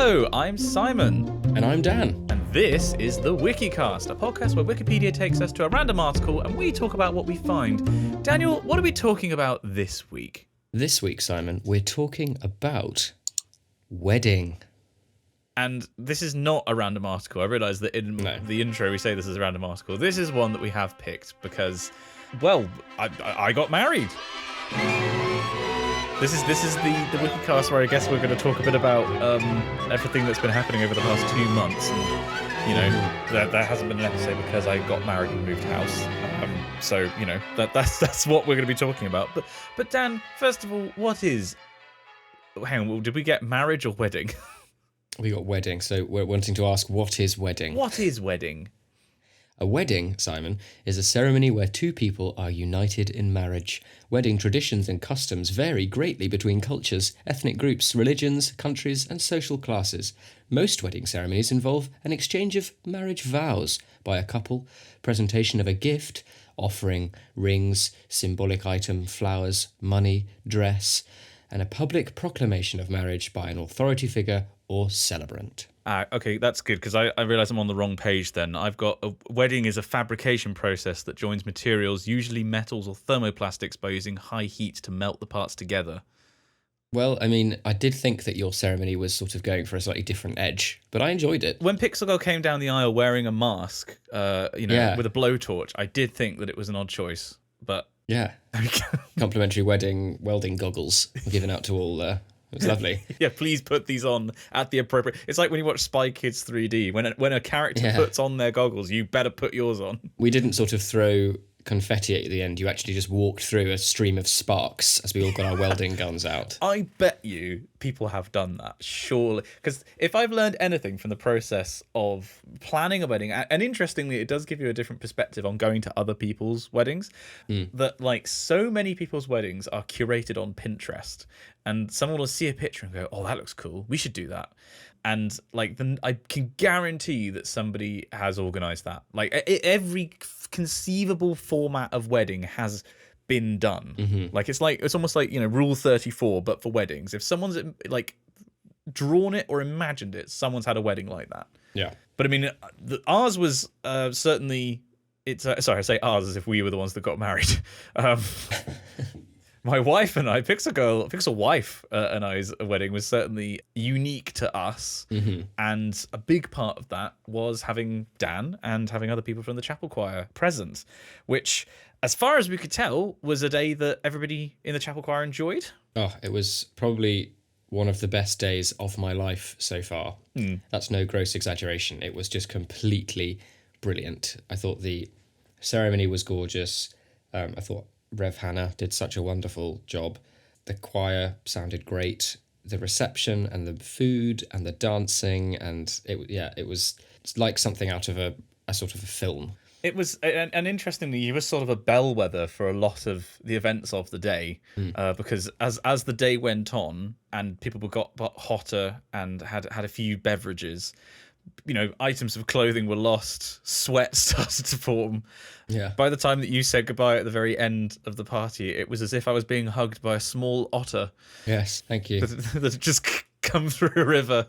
Hello, I'm Simon. And I'm Dan. And this is the Wikicast, a podcast where Wikipedia takes us to a random article and we talk about what we find. Daniel, what are we talking about this week? This week, Simon, we're talking about wedding. And this is not a random article. I realise that in the intro we say this is a random article. This is one that we have picked because, well, I got married. This is the Wikicast where I guess we're going to talk a bit about everything that's been happening over the past 2 months. And, you know, there hasn't been an episode because I got married and moved house. So, you know, that's what we're going to be talking about. But Dan, first of all, hang on, did we get marriage or wedding? We got wedding, so we're wanting to ask, what is wedding? What is wedding? A wedding, Simon, is a ceremony where two people are united in marriage. Wedding traditions and customs vary greatly between cultures, ethnic groups, religions, countries, and social classes. Most wedding ceremonies involve an exchange of marriage vows by a couple, presentation of a gift, offering rings, symbolic item, flowers, money, dress, and a public proclamation of marriage by an authority figure or celebrant. Okay, that's good, because I realise I'm on the wrong page then. I've got a wedding is a fabrication process that joins materials, usually metals or thermoplastics, by using high heat to melt the parts together. Well, I mean, I did think that your ceremony was sort of going for a slightly different edge, but I enjoyed it. When Pixel Girl came down the aisle wearing a mask, with a blowtorch, I did think that it was an odd choice, but... Yeah. Complimentary welding goggles were given out to all there. It was lovely. Yeah, please put these on at the appropriate... It's like when you watch Spy Kids 3D. When a character puts on their goggles, you better put yours on. We didn't sort of throw confetti at the end. You actually just walked through a stream of sparks as we all got our welding guns out. I bet you people have done that, surely. Because if I've learned anything from the process of planning a wedding, and interestingly, it does give you a different perspective on going to other people's weddings, that like so many people's weddings are curated on Pinterest, and someone will see a picture and go, oh, that looks cool, we should do that. And like, then I can guarantee you that somebody has organised that. Like every conceivable format of wedding has been done. Mm-hmm. Like it's almost like, you know, Rule 34, but for weddings. If someone's like drawn it or imagined it, someone's had a wedding like that. Yeah. But I mean, ours was certainly. Sorry, I say ours as if we were the ones that got married. My wife and I, Pixel wife and I's wedding was certainly unique to us. Mm-hmm. And a big part of that was having Dan and having other people from the chapel choir present, which, as far as we could tell, was a day that everybody in the chapel choir enjoyed. Oh, it was probably one of the best days of my life so far. That's no gross exaggeration. It was just completely brilliant. I thought the ceremony was gorgeous. I thought Rev Hannah did such a wonderful job. The choir sounded great. The reception and the food and the dancing, and it was like something out of a sort of a film. It was, and interestingly, he was sort of a bellwether for a lot of the events of the day, because as the day went on and people got hotter and had a few beverages, you know, items of clothing were lost, sweat started to form. Yeah. By the time that you said goodbye at the very end of the party, it was as if I was being hugged by a small otter. Yes, thank you. That had just come through a river.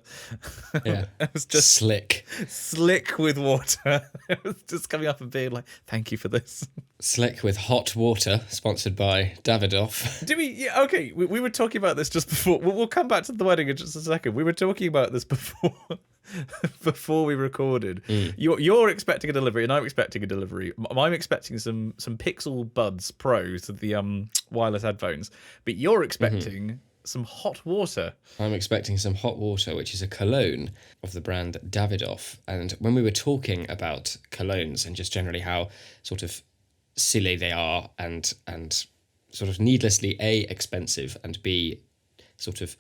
Yeah. It was just slick with water. It was just coming up and being like, thank you for this. Slick with hot water, sponsored by Davidoff. Did we? Yeah, okay. We were talking about this just before. We'll come back to the wedding in just a second. We were talking about this before we recorded. You're expecting a delivery, and I'm expecting a delivery. I'm expecting some Pixel Buds Pro, to the wireless headphones, but you're expecting some hot water. I'm expecting some hot water, which is a cologne of the brand Davidoff. And when we were talking about colognes and just generally how sort of silly they are and sort of needlessly A, expensive, and B, sort of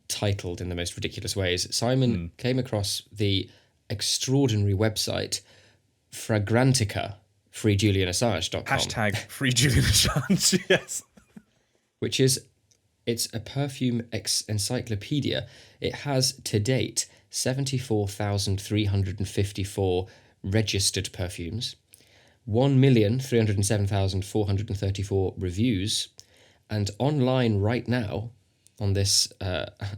titled in the most ridiculous ways, Simon came across the extraordinary website Fragrantica, freejulianassange.com. Hashtag free Julian Assange, yes. Which is, it's a perfume encyclopedia. It has, to date, 74,354 registered perfumes, 1,307,434 reviews, and online right now, on this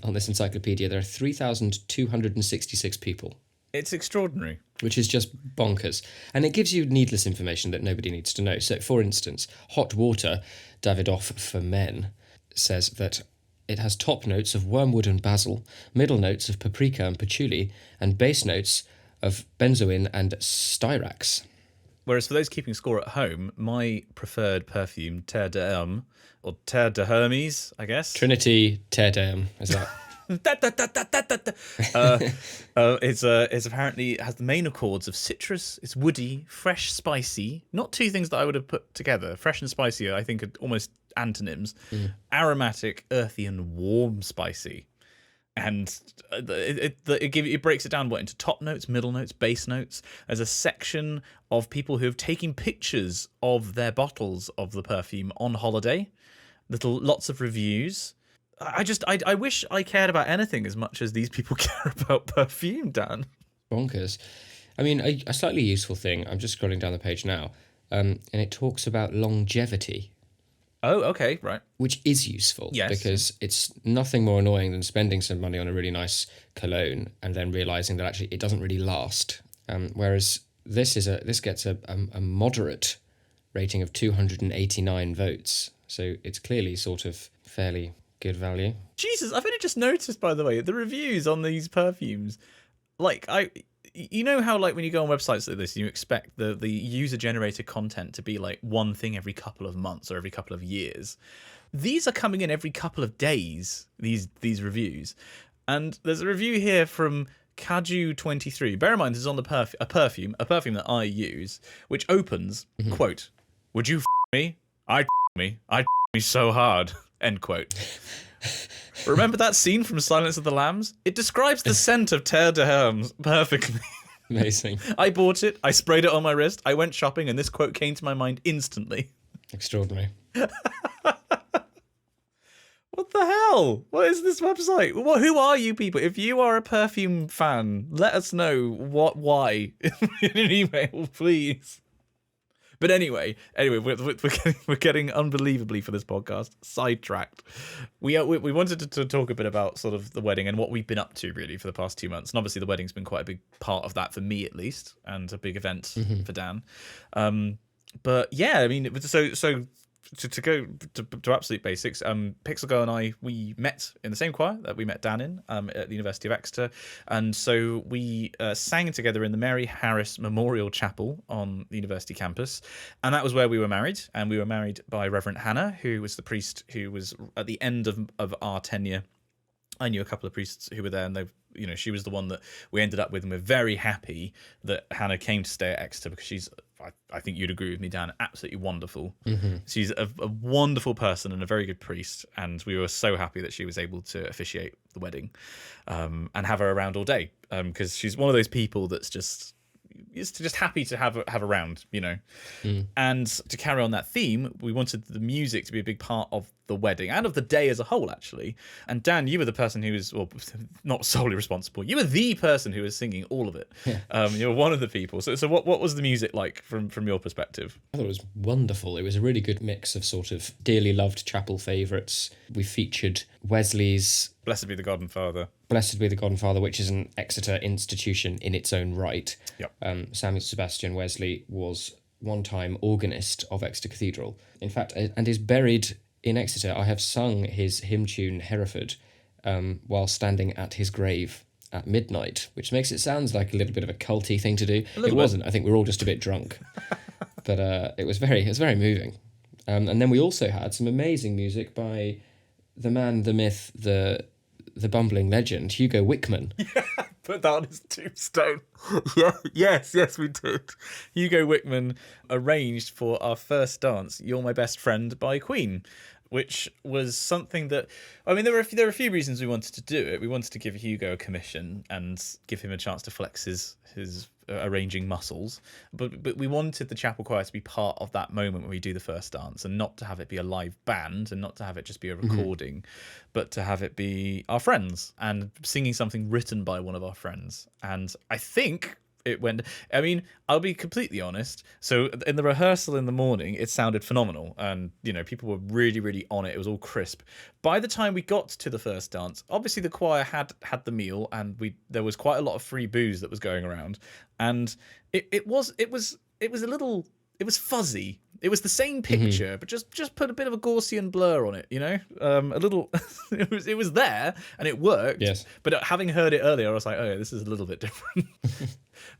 encyclopedia, there are 3,266 people. It's extraordinary. Which is just bonkers. And it gives you needless information that nobody needs to know. So, for instance, Hot Water, Davidoff for Men, says that it has top notes of wormwood and basil, middle notes of paprika and patchouli, and base notes of benzoin and styrax. Whereas for those keeping score at home, my preferred perfume, Terre d'Hermes, or Terre de Hermes, I guess. Trinity Terre d'Hermes, is that? It's apparently has the main accords of citrus. It's woody, fresh, spicy. Not two things that I would have put together. Fresh and spicy, I think, are almost antonyms. Aromatic, earthy, and warm spicy. And it breaks it down into top notes, middle notes, base notes. There's a section of people who have taken pictures of their bottles of the perfume on holiday. Lots of reviews. I wish I cared about anything as much as these people care about perfume, Dan. Bonkers. I mean, a slightly useful thing, I'm just scrolling down the page now, and it talks about longevity. Oh, okay, right. Which is useful, yes, because it's nothing more annoying than spending some money on a really nice cologne and then realising that actually it doesn't really last. Whereas this gets a moderate rating of 289 votes, so it's clearly sort of fairly good value. Jesus, I've only just noticed, by the way, the reviews on these perfumes. Like, you know how, like, when you go on websites like this, you expect the user-generated content to be, like, one thing every couple of months or every couple of years. These are coming in every couple of days, these reviews. And there's a review here from Kaju23. Bear in mind, this is on the a perfume that I use, which opens, quote, "Would you me? I'd me. I'd me so hard," end quote. Remember that scene from Silence of the Lambs? It describes the scent of Terre de Hermes perfectly. Amazing. I bought it, I sprayed it on my wrist, I went shopping, and this quote came to my mind instantly. Extraordinary. What the hell? What is this website? Who are you people? If you are a perfume fan, let us know why in an email, please. But anyway, we're getting unbelievably for this podcast sidetracked. We wanted to talk a bit about sort of the wedding and what we've been up to really for the past 2 months. And obviously the wedding's been quite a big part of that for me at least, and a big event for Dan. But yeah, I mean, so to go to absolute basics, Pixel Girl and I, we met in the same choir that we met Dan in at the University of Exeter, and so we sang together in the Mary Harris Memorial Chapel on the university campus, and that was where we were married. And we were married by Reverend Hannah, who was the priest who was at the end of our tenure. I knew a couple of priests who were there, and she was the one that we ended up with, and we're very happy that Hannah came to stay at Exeter because she's, I think you'd agree with me, Dan, absolutely wonderful. She's a wonderful person and a very good priest, and we were so happy that she was able to officiate the wedding and have her around all day, because she's one of those people that's just happy to have around, And to carry on that theme, we wanted the music to be a big part of the wedding and of the day as a whole, actually. And Dan, you were the person who was, well, not solely responsible. You were the person who was singing all of it. Yeah. You were one of the people. So what was the music like from your perspective? I thought it was wonderful. It was a really good mix of sort of dearly loved chapel favourites. We featured Wesley's Blessed Be the God and Father. Blessed Be the God and Father, which is an Exeter institution in its own right. Yep. Samuel Sebastian Wesley was one time organist of Exeter Cathedral. In fact, and is buried in Exeter. I have sung his hymn tune Hereford while standing at his grave at midnight, which makes it sound like a little bit of a culty thing to do. It wasn't. I think we were all just a bit drunk. But it was very moving. And then we also had some amazing music by the man, the myth, the bumbling legend, Hugo Wickman. Yeah, put that on his tombstone. Yes, we did. Hugo Wickman arranged for our first dance, You're My Best Friend by Queen, which was something that, I mean, there were a few reasons we wanted to do it. We wanted to give Hugo a commission and give him a chance to flex his arranging muscles, but we wanted the chapel choir to be part of that moment when we do the first dance, and not to have it be a live band, and not to have it just be a recording, but to have it be our friends and singing something written by one of our friends. And I think it went. I mean, I'll be completely honest. So in the rehearsal in the morning, it sounded phenomenal, and people were really, really on it. It was all crisp. By the time we got to the first dance, obviously the choir had the meal, and there was quite a lot of free booze that was going around, and it was a little. It was fuzzy. It was the same picture, but just put a bit of a Gaussian blur on it, a little. It was there and it worked. Yes. But having heard it earlier, I was like, oh, yeah, this is a little bit different.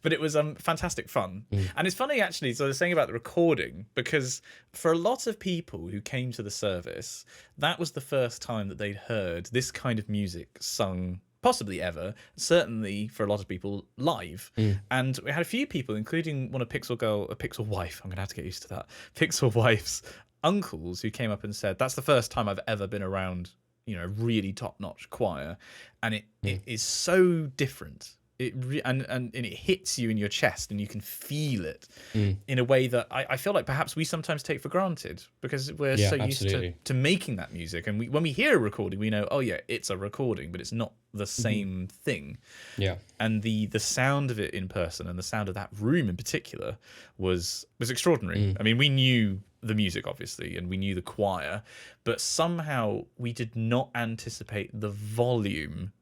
But it was fantastic fun. And it's funny, actually, so I was saying about the recording, because for a lot of people who came to the service, that was the first time that they'd heard this kind of music sung, possibly ever, certainly for a lot of people, live. And we had a few people, including one of Pixel Wife, I'm going to have to get used to that, Pixel Wife's uncles, who came up and said, that's the first time I've ever been around, really top-notch choir. And it is so different. And it hits you in your chest, and you can feel it in a way that I feel like perhaps we sometimes take for granted, because we're so absolutely. used to making that music. And when we hear a recording, we know, oh yeah, it's a recording, but it's not the same thing. Yeah. And the sound of it in person, and the sound of that room in particular, was extraordinary. I mean, we knew the music, obviously, and we knew the choir, but somehow we did not anticipate the volume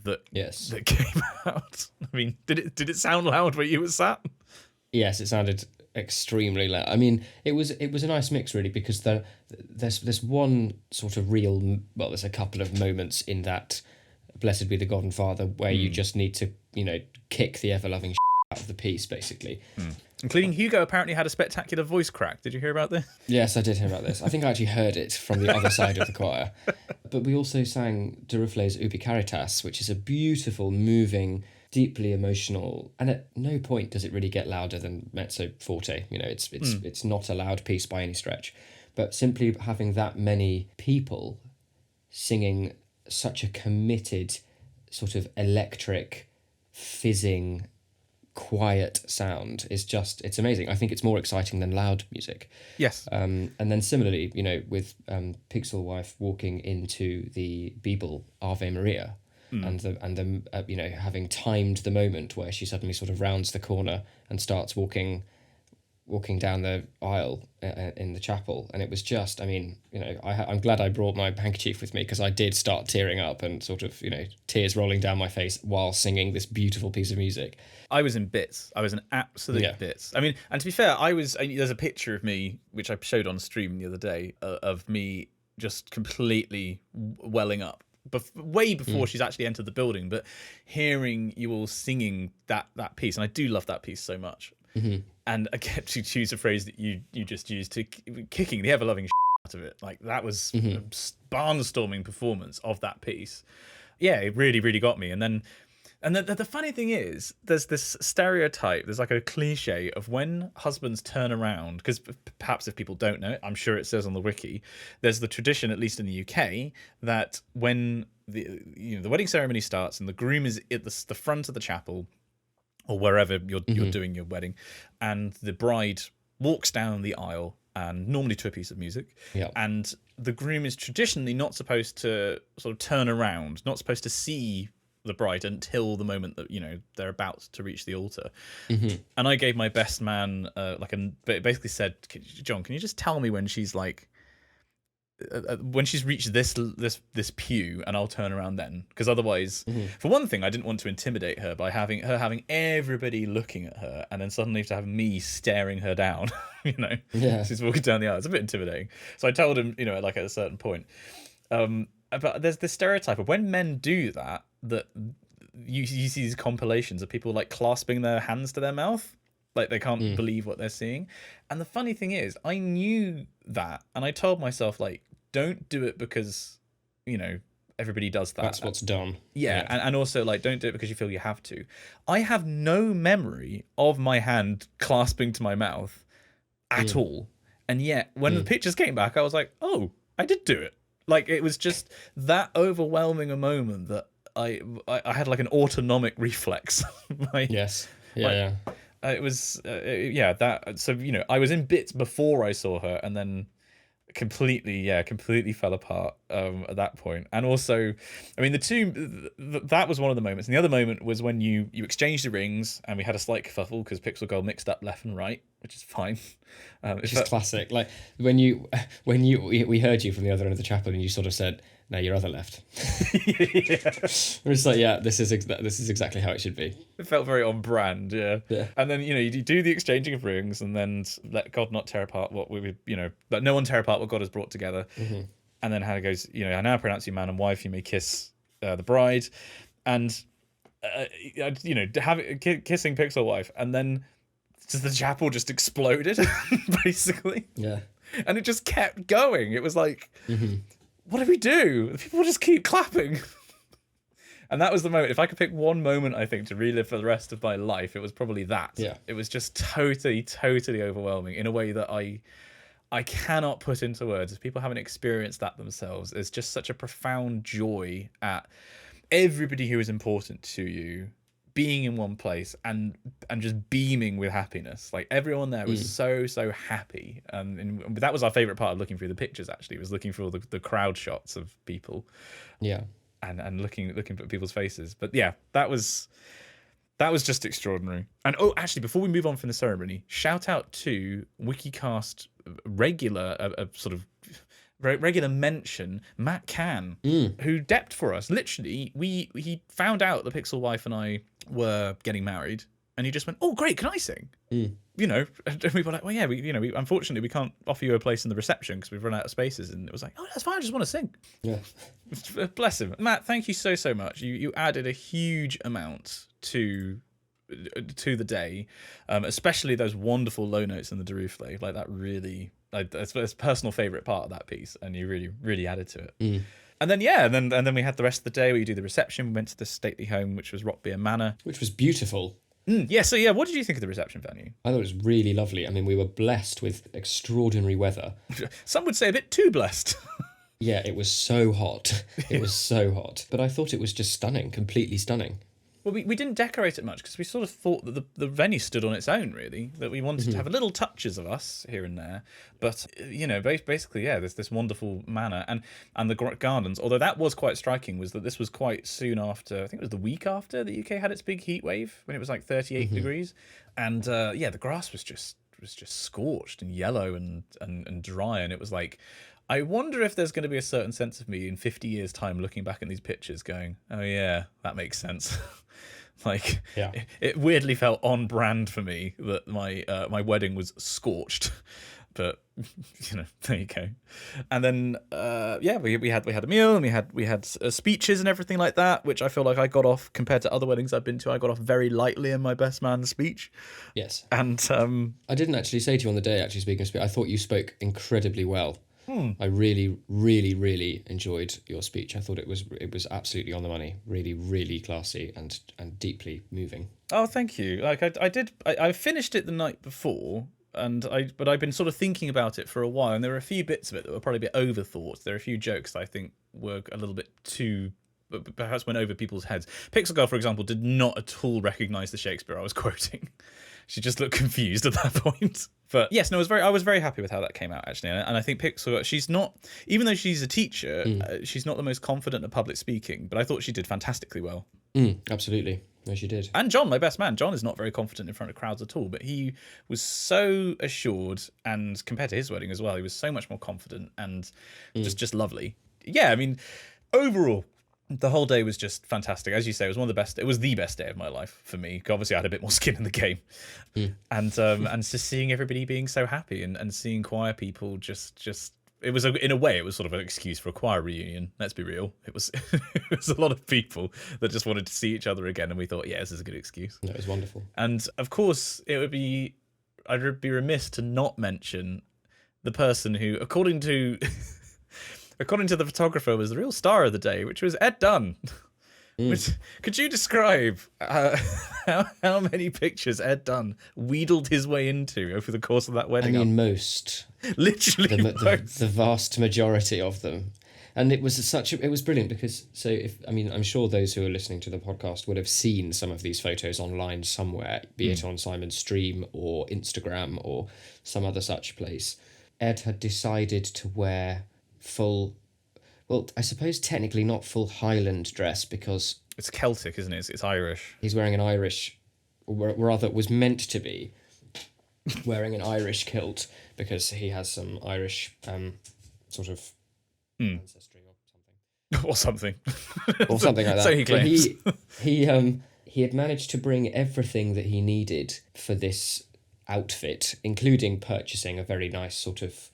that came out. I mean, did it sound loud where you were sat? Yes, it sounded extremely loud. I mean, it was a nice mix, really, because there's one sort of there's a couple of moments in that Blessed Be the God and Father where you just need to, kick the ever-loving out of the piece, basically. Including Hugo apparently had a spectacular voice crack. Did you hear about this? Yes, I did hear about this. I think I actually heard it from the other side of the choir. But we also sang Duruflé's Ubi Caritas, which is a beautiful, moving, deeply emotional, and at no point does it really get louder than mezzo forte. It's not a loud piece by any stretch. But simply having that many people singing such a committed, sort of electric, fizzing, quiet sound is it's amazing. I think it's more exciting than loud music. Yes. And then similarly, with Pixel Wife walking into the Bibel Ave Maria, and the having timed the moment where she suddenly sort of rounds the corner and starts walking down the aisle in the chapel, and it was just, I'm glad I brought my handkerchief with me, because I did start tearing up and sort of, tears rolling down my face while singing this beautiful piece of music. I was in bits. I was in absolute bits. I mean, and to be fair, there's a picture of me, which I showed on stream the other day, of me just completely welling up. Way before she's actually entered the building, but hearing you all singing that piece, and I do love that piece so much. And I get to choose a phrase that you just used, to kicking the ever-loving out of it. Like, that was a barnstorming performance of that piece. Yeah, it really, really got me. And the funny thing is, there's this stereotype, there's like a cliche of when husbands turn around, because perhaps if people don't know it, I'm sure it says on the wiki, there's the tradition, at least in the UK, that when the wedding ceremony starts and the groom is at the front of the chapel, or wherever you're doing your wedding, and the bride walks down the aisle, and normally to a piece of music, and the groom is traditionally not supposed to sort of turn around, not supposed to see the bride until the moment that they're about to reach the altar. And I gave my best man basically said, John, can you just tell me when she's like when she's reached this pew, and I'll turn around then, because otherwise, for one thing, I didn't want to intimidate her by having everybody looking at her, and then suddenly to have me staring her down. She's walking down the aisle. It's a bit intimidating. So I told him, like at a certain point. But there's this stereotype of when men do that you see these compilations of people like clasping their hands to their mouth, like they can't believe what they're seeing. And the funny thing is, I knew that, and I told myself, like, don't do it because everybody does that. That's what's done. Yeah. And also, like, don't do it because you feel you have to. I have no memory of my hand clasping to my mouth at all, and yet when the pictures came back, I was like, oh, I did do it. Like, it was just that overwhelming a moment that I had like an autonomic reflex. Yes. It was that. So I was in bits before I saw her, and then completely fell apart at that point. And also, I mean, that was one of the moments, and the other moment was when you exchanged the rings, and we had a slight kerfuffle because Pixel Girl mixed up left and right, which is fine. Which is classic. Like we heard you from the other end of the chapel, and you sort of said, "No, your other left." We're just like, yeah, this is exactly how it should be. It felt very on brand, yeah. And then you do the exchanging of rings, and then let God not tear apart what let no one tear apart what God has brought together. Mm-hmm. And then Hannah goes, I now pronounce you man and wife. You may kiss the bride, and kissing Pixel wife, and then the chapel just exploded, basically. Yeah. And it just kept going. It was like, mm-hmm. What do we do? People just keep clapping. And that was the moment. If I could pick one moment, I think, to relive for the rest of my life, it was probably that. Yeah. It was just totally overwhelming in a way that I cannot put into words. If people haven't experienced that themselves, there's just such a profound joy at everybody who is important to you being in one place and just beaming with happiness. Like everyone there was so happy, and that was our favorite part of looking through the pictures. Actually, was looking through all the crowd shots of people, and looking at people's faces. But yeah, that was just extraordinary. And actually, before we move on from the ceremony, shout out to Wikicast regular mention, Matt Can, who depped for us. Literally, he found out that Pixel wife and I were getting married, and he just went, "Oh, great, can I sing?" And we were like, "Well, yeah, we unfortunately we can't offer you a place in the reception because we've run out of spaces." And it was like, "Oh, that's fine, I just want to sing." Yeah. Bless him. Matt, thank you so much. You added a huge amount to the day, especially those wonderful low notes in the Darufle. Like that really, it's a personal favorite part of that piece, and you really added to it. And then and then we had the rest of the day where you do the reception. We went to the stately home, which was Rockbeer Manor, which was beautiful. So what did you think of the reception venue? I thought it was really lovely. I mean, we were blessed with extraordinary weather. Some would say a bit too blessed. Yeah, it was so hot. It was so hot. But I thought it was just stunning, completely stunning. Well, we didn't decorate it much because we sort of thought that the venue stood on its own, really, that we wanted to have little touches of us here and there. But, basically, there's this wonderful manor and the gardens, although that was quite striking, was that this was quite soon after, I think it was the week after the UK had its big heat wave, when it was like 38 degrees. And, the grass was just scorched and yellow and dry, and it was like, I wonder if there's going to be a certain sense of me in 50 years' time looking back at these pictures going, oh yeah, that makes sense. It weirdly felt on brand for me that my wedding was scorched. But there you go. And then we had a meal, and we had speeches and everything like that, which I feel like I got off, compared to other weddings I've been to, I got off very lightly in my best man speech. Yes. And I didn't actually say to you on the day, actually, speaking of speech, I thought you spoke incredibly well. I really, really, really enjoyed your speech. I thought it was absolutely on the money, really, really classy and deeply moving. Oh, thank you. Like I finished it the night before, but I've been sort of thinking about it for a while, and there were a few bits of it that were probably a bit overthought. There are a few jokes that I think were a little bit too, perhaps went over people's heads. Pixel Girl, for example, did not at all recognise the Shakespeare I was quoting. She just looked confused at that point. But yes, no, I was very happy with how that came out, actually. And I think Pixel, she's not, even though she's a teacher, she's not the most confident at public speaking, but I thought she did fantastically well. Absolutely. No, she did. And John, my best man, John is not very confident in front of crowds at all, but he was so assured, and compared to his wedding as well, he was so much more confident and just lovely. Yeah, I mean, overall, the whole day was just fantastic. As you say, it was one of the best. It was the best day of my life for me. Obviously, I had a bit more skin in the game, and just seeing everybody being so happy and seeing choir people just. It was in a way, it was sort of an excuse for a choir reunion. Let's be real. It was it was a lot of people that just wanted to see each other again, and we thought, yeah, this is a good excuse. No, it was wonderful. And of course, I'd be remiss to not mention the person who, according to the photographer, was the real star of the day, which was Ed Dunn. Could you describe how many pictures Ed Dunn wheedled his way into over the course of that wedding? I mean, most. Literally most. The vast majority of them. And it was it was brilliant because, I'm sure those who are listening to the podcast would have seen some of these photos online somewhere, be it on Simon's stream or Instagram or some other such place. Ed had decided to wear full, well, I suppose technically not full Highland dress because It's Celtic, isn't it? It's Irish. he's wearing an Irish, or rather was meant to be wearing an Irish kilt because he has some Irish sort of ancestry Or something. or something like that. So he But claims. he had managed to bring everything that he needed for this outfit, including purchasing a very nice sort of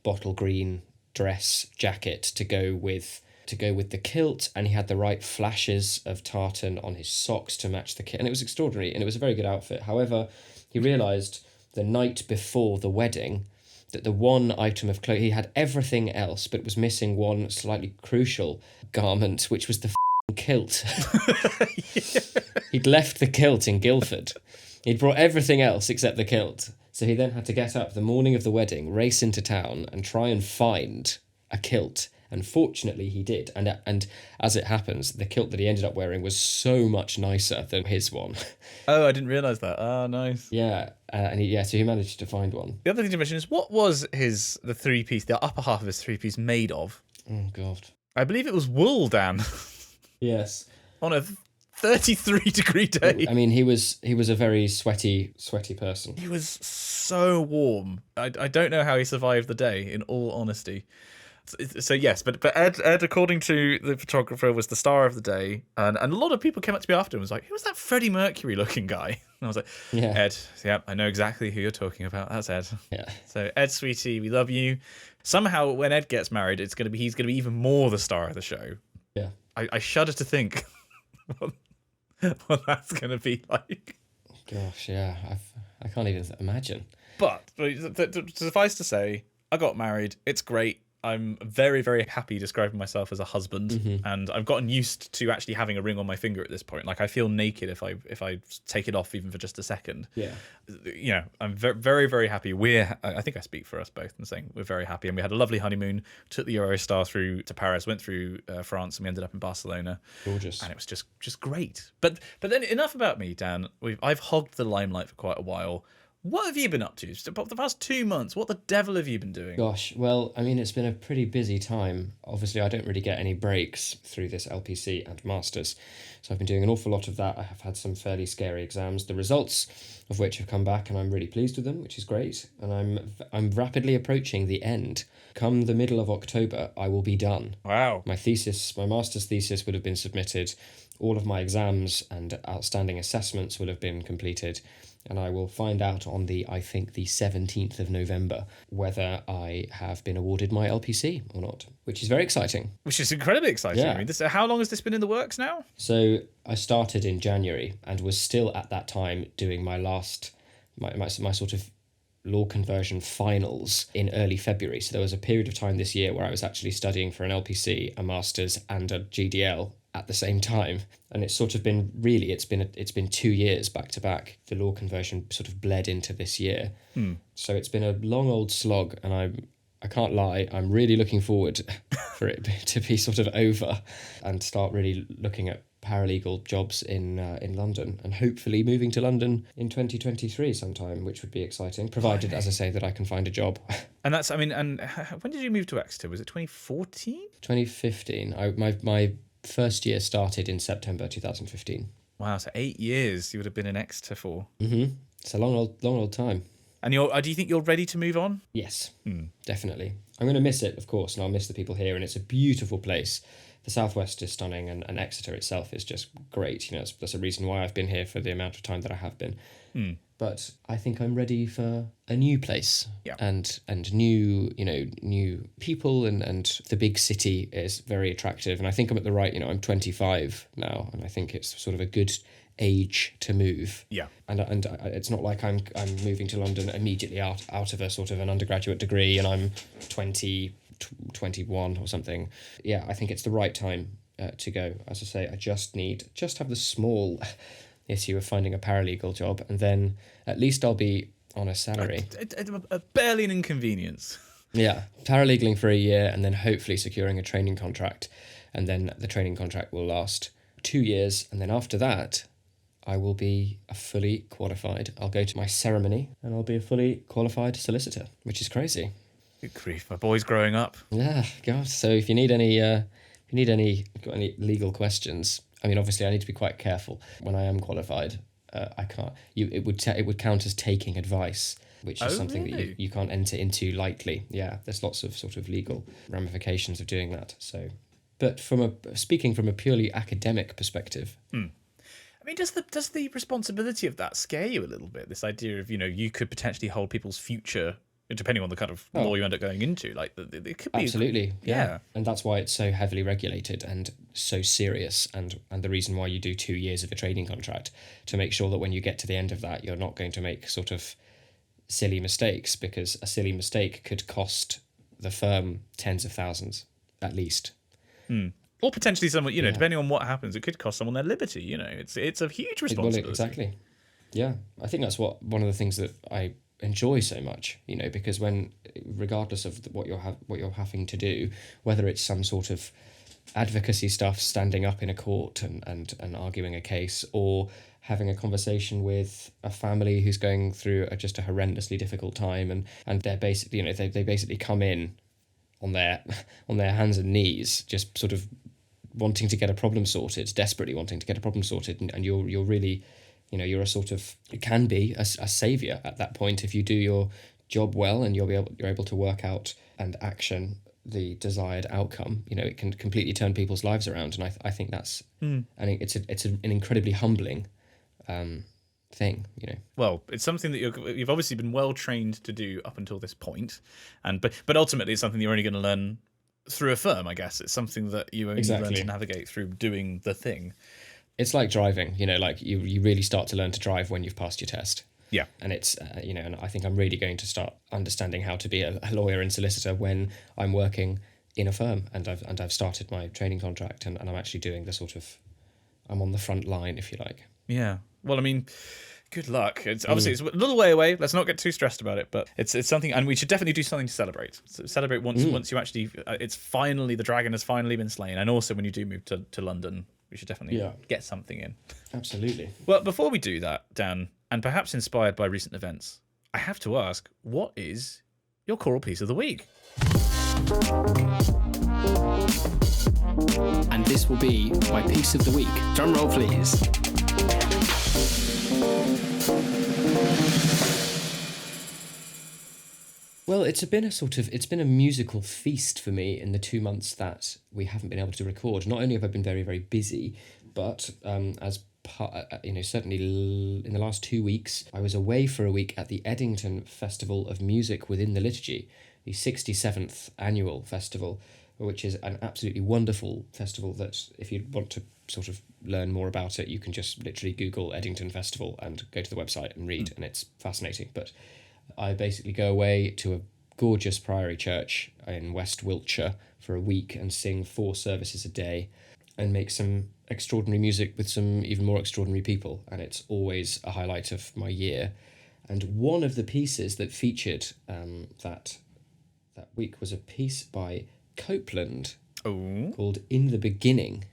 bottle green dress jacket to go with the kilt, and he had the right flashes of tartan on his socks to match the kit, and it was extraordinary, and it was a very good outfit. However, he realised the night before the wedding that the one item of clothing, he had everything else but was missing one slightly crucial garment, which was the kilt. He'd left the kilt in Guildford. He'd brought everything else except the kilt. So he then had to get up the morning of the wedding, race into town and try and find a kilt. And fortunately he did. And as it happens, the kilt that he ended up wearing was so much nicer than his one. Oh, I didn't realise that. Oh, nice. Yeah. So he managed to find one. The other thing to mention is, what was the three-piece, the upper half of his three-piece made of? Oh, God. I believe it was wool, Dan. Yes. On a 33-degree day. I mean, he was a very sweaty person. He was so warm. I don't know how he survived the day, in all honesty. So yes, but Ed, according to the photographer, was the star of the day, and a lot of people came up to me after and was like, "Who was that Freddie Mercury looking guy?" And I was like, Yeah. "Ed, yeah, I know exactly who you're talking about. That's Ed." Yeah. So Ed, sweetie, we love you. Somehow, when Ed gets married, he's gonna be even more the star of the show. Yeah. I shudder to think what that's gonna be like. Gosh, yeah. I can't even imagine. But suffice to say, I got married. It's great. I'm very, very happy describing myself as a husband, and I've gotten used to actually having a ring on my finger at this point. Like, I feel naked if I take it off even for just a second. Yeah. You know, I'm very, very happy. I think I speak for us both in saying we're very happy, and we had a lovely honeymoon. Took the Eurostar through to Paris, went through France, and we ended up in Barcelona. Gorgeous. And it was just great. But then enough about me, Dan. I've hogged the limelight for quite a while. What have you been up to? The past 2 months, what the devil have you been doing? Gosh, well, I mean, it's been a pretty busy time. Obviously, I don't really get any breaks through this LPC and Masters. So I've been doing an awful lot of that. I have had some fairly scary exams, the results of which have come back, and I'm really pleased with them, which is great. And I'm rapidly approaching the end. Come the middle of October, I will be done. Wow. My master's thesis would have been submitted. All of my exams and outstanding assessments will have been completed. And I will find out on the 17th of November whether I have been awarded my LPC or not, which is very exciting. Which is incredibly exciting. Yeah. I mean, how long has this been in the works now? So I started in January and was still at that time doing my sort of law conversion finals in early February. So there was a period of time this year where I was actually studying for an LPC, a master's, and a GDL at the same time, and it's sort of been it's been 2 years back to back. The law conversion sort of bled into this year, so it's been a long old slog, and I can't lie, I'm really looking forward for it to be sort of over and start really looking at paralegal jobs in London, and hopefully moving to London in 2023 sometime, which would be exciting, provided, as I say, that I can find a job. And that's, I mean, and when did you move to Exeter? Was it 2014? 2015. My first year started in September 2015. Wow, so 8 years you would have been in Exeter for. It's a long old time. And do you think you're ready to move on? Yes, definitely. I'm going to miss it, of course, and I'll miss the people here, and it's a beautiful place. The Southwest is stunning, and Exeter itself is just great. You know, that's a reason why I've been here for the amount of time that I have been. But I think I'm ready for a new place, and new people, and the big city is very attractive. And I think I'm at the right. I'm 25 now, and I think it's sort of a good age to move. Yeah. And it's not like I'm moving to London immediately out of a sort of an undergraduate degree, and I'm 21 or something. Yeah, I think it's the right time to go. As I say, I just have the small issue of finding a paralegal job, and then at least I'll be on a salary. Barely an inconvenience. Yeah, paralegaling for a year, and then hopefully securing a training contract, and then the training contract will last 2 years, and then after that I will be a fully qualified. I'll go to my ceremony and I'll be a fully qualified solicitor, which is crazy. Good grief, my boy's growing up. Yeah, God. So if you need any, got any legal questions, I mean, obviously, I need to be quite careful when I am qualified. I can't. It would count as taking advice, which is something that Really? you can't enter into lightly. Yeah, there's lots of sort of legal ramifications of doing that. So, but speaking from a purely academic perspective, I mean, does the responsibility of that scare you a little bit? This idea of, you could potentially hold people's future, depending on the kind of law you end up going into. Like, it could be absolutely, yeah. and that's why it's so heavily regulated and so serious, and the reason why you do 2 years of a trading contract, to make sure that when you get to the end of that, you're not going to make sort of silly mistakes, because a silly mistake could cost the firm tens of thousands at least. Or potentially someone, depending on what happens, it could cost someone their liberty. It's a huge responsibility. Well, exactly. Yeah, I think that's one of the things that I enjoy so much. Because regardless of what you're having to do, whether it's some sort of advocacy stuff, standing up in a court and arguing a case, or having a conversation with a family who's going through just a horrendously difficult time, and they're basically, they basically come in on their hands and knees, just sort of wanting to get a problem sorted, desperately wanting to get a problem sorted, and you're really, you're a sort of, it can be a saviour at that point if you do your job well, and you're able to work out and action the desired outcome. It can completely turn people's lives around, and I think that's I think it's an incredibly humbling thing. Well, it's something that you've obviously been well trained to do up until this point, but ultimately it's something you're only going to learn through a firm, I guess. It's something that you only learn to navigate through doing the thing. It's like driving, like you really start to learn to drive when you've passed your test. Yeah. And it's, and I think I'm really going to start understanding how to be a lawyer and solicitor when I'm working in a firm, and I've started my training contract, and I'm actually doing the sort of, I'm on the front line, if you like. Yeah. Well, I mean, good luck. It's obviously it's a little way away. Let's not get too stressed about it, but it's something, and we should definitely do something to celebrate. So celebrate once you actually, it's finally, the dragon has finally been slain, and also when you do move to London, we should definitely get something in. Absolutely. Well, before we do that, Dan, and perhaps inspired by recent events, I have to ask, what is your choral piece of the week? And this will be my piece of the week. Drum roll, please. Well, it's been a musical feast for me in the 2 months that we haven't been able to record. Not only have I been very, very busy, but certainly in the last 2 weeks, I was away for a week at the Eddington Festival of Music Within the Liturgy, the 67th annual festival, which is an absolutely wonderful festival that, if you want to sort of learn more about it, you can just literally Google Eddington Festival and go to the website and read, and it's fascinating. But I basically go away to a gorgeous priory church in West Wiltshire for a week and sing 4 services a day and make some extraordinary music with some even more extraordinary people, and it's always a highlight of my year. And one of the pieces that featured that week was a piece by Copeland called In the Beginning.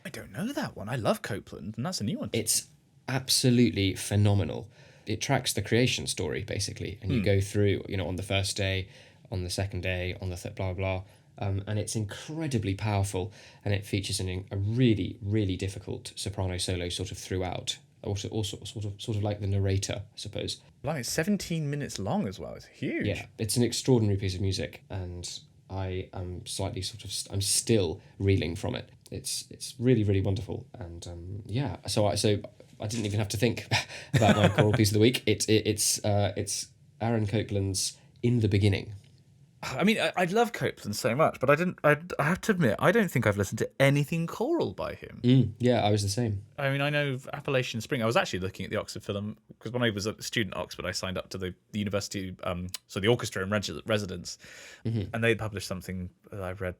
I don't know that one. I love Copeland, and that's a new one. It's absolutely phenomenal. It tracks the creation story, basically, and you go through, on the first day, on the second day, on the third, blah, blah, and it's incredibly powerful, and it features a really, really difficult soprano solo sort of throughout, also sort of like the narrator, I suppose. Like, it's 17 minutes long as well. It's huge. Yeah, it's an extraordinary piece of music, and I am I'm still reeling from it. It's really, really wonderful, and so I didn't even have to think about my choral piece of the week. It's Aaron Copeland's In the Beginning. I mean, I love Copeland so much, but I have to admit, I don't think I've listened to anything choral by him. Yeah, I was the same. I mean, I know Appalachian Spring. I was actually looking at the Oxford Film, because when I was a student at Oxford, I signed up to the university, so the orchestra and residence, and they published something that I read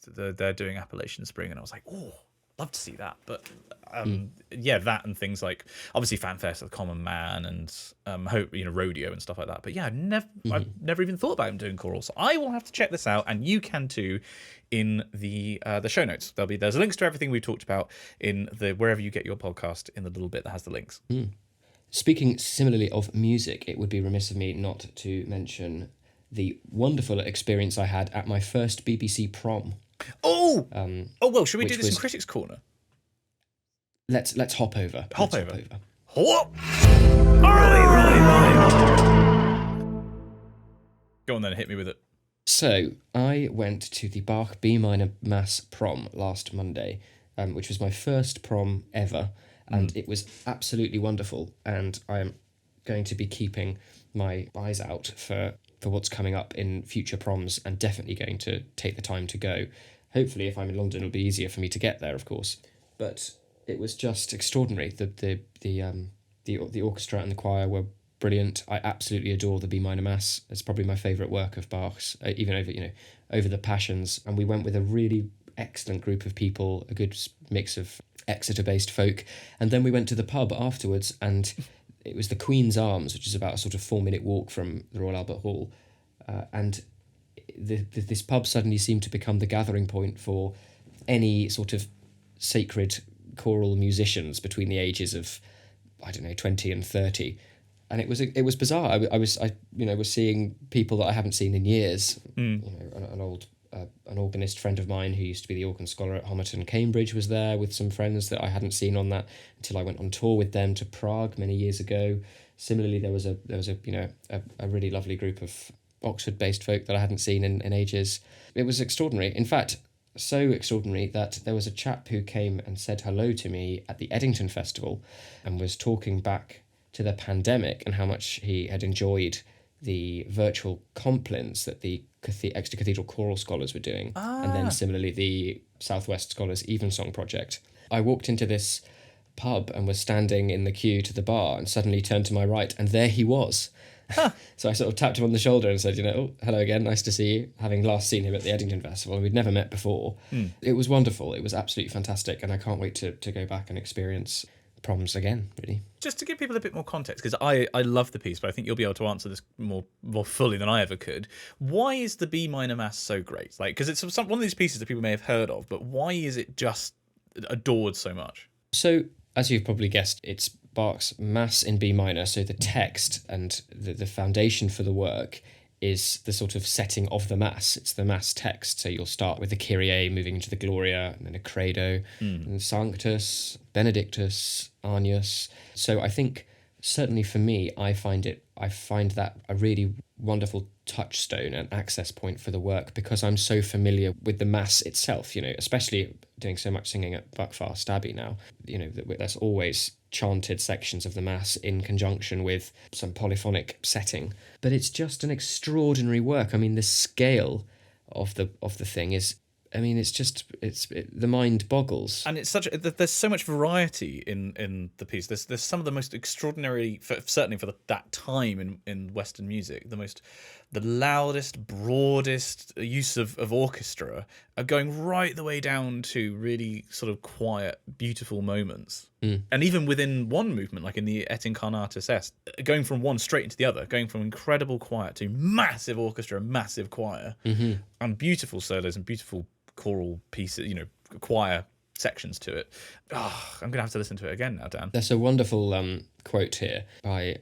that they're doing Appalachian Spring, and I was like, oh, love to see that. But that and things like obviously Fanfare for the Common Man and Rodeo and stuff like that. But yeah, I've never even thought about him doing choral. So I will have to check this out, and you can too, in the show notes. There's links to everything we've talked about in the wherever you get your podcast, in the little bit that has the links. Speaking similarly of music, it would be remiss of me not to mention the wonderful experience I had at my first BBC prom. Oh, well, should we do which this in was- Critics Corner? Let's hop over. Hop Let's over. What? Go on then, hit me with it. So I went to the Bach B minor Mass prom last Monday, which was my first prom ever, and it was absolutely wonderful. And I am going to be keeping my eyes out for what's coming up in future proms, and definitely going to take the time to go. Hopefully, if I'm in London, it'll be easier for me to get there, of course. But it was just extraordinary. The orchestra and the choir were brilliant. I absolutely adore the B minor Mass. It's probably my favourite work of Bach's, even over the Passions. And we went with a really excellent group of people, a good mix of Exeter-based folk. And then we went to the pub afterwards, and it was the Queen's Arms, which is about a sort of 4-minute walk from the Royal Albert Hall. And this pub suddenly seemed to become the gathering point for any sort of sacred choral musicians between the ages of, 20 and 30. And it was bizarre. I was seeing people that I haven't seen in years. An organist friend of mine who used to be the organ scholar at Homerton, Cambridge, was there with some friends that I hadn't seen on that until I went on tour with them to Prague many years ago. Similarly, there was a really lovely group of Oxford-based folk that I hadn't seen in ages. It was extraordinary. In fact, so extraordinary that there was a chap who came and said hello to me at the Eddington Festival and was talking back to the pandemic and how much he had enjoyed the virtual complins that the Exeter Cathedral Choral Scholars were doing, and then similarly the Southwest Scholars Evensong Project. I walked into this pub and was standing in the queue to the bar and suddenly turned to my right, and there he was. So I sort of tapped him on the shoulder and said, hello again, nice to see you, having last seen him at the Eddington Festival. We'd never met before. It was wonderful. It was absolutely fantastic, and I can't wait to go back and experience proms again, really. Just to give people a bit more context, because I love the piece, but I think you'll be able to answer this more fully than I ever could. Why is the B minor Mass so great? Because it's one of these pieces that people may have heard of, but why is it just adored so much? So, as you've probably guessed, it's Bach's Mass in B minor, so the text and the foundation for the work is the sort of setting of the Mass. It's the Mass text, so you'll start with the Kyrie, moving into the Gloria, and then a Credo, and Sanctus, Benedictus, Agnus. So I think, certainly for me, I find that a really wonderful touchstone and access point for the work, because I'm so familiar with the Mass itself, especially doing so much singing at Buckfast Abbey now, there's always chanted sections of the Mass in conjunction with some polyphonic setting. But it's just an extraordinary work. I mean, the scale of the thing is, the mind boggles. And there's so much variety in the piece. There's some of the most extraordinary, certainly for that time in Western music, the loudest, broadest use of orchestra are going right the way down to really sort of quiet, beautiful moments. And even within one movement, like in the Et Incarnatus Est, going from one straight into the other, going from incredible quiet to massive orchestra, massive choir, and beautiful solos and beautiful choral pieces, choir sections to it. I'm gonna have to listen to it again now, Dan. There's a wonderful quote here by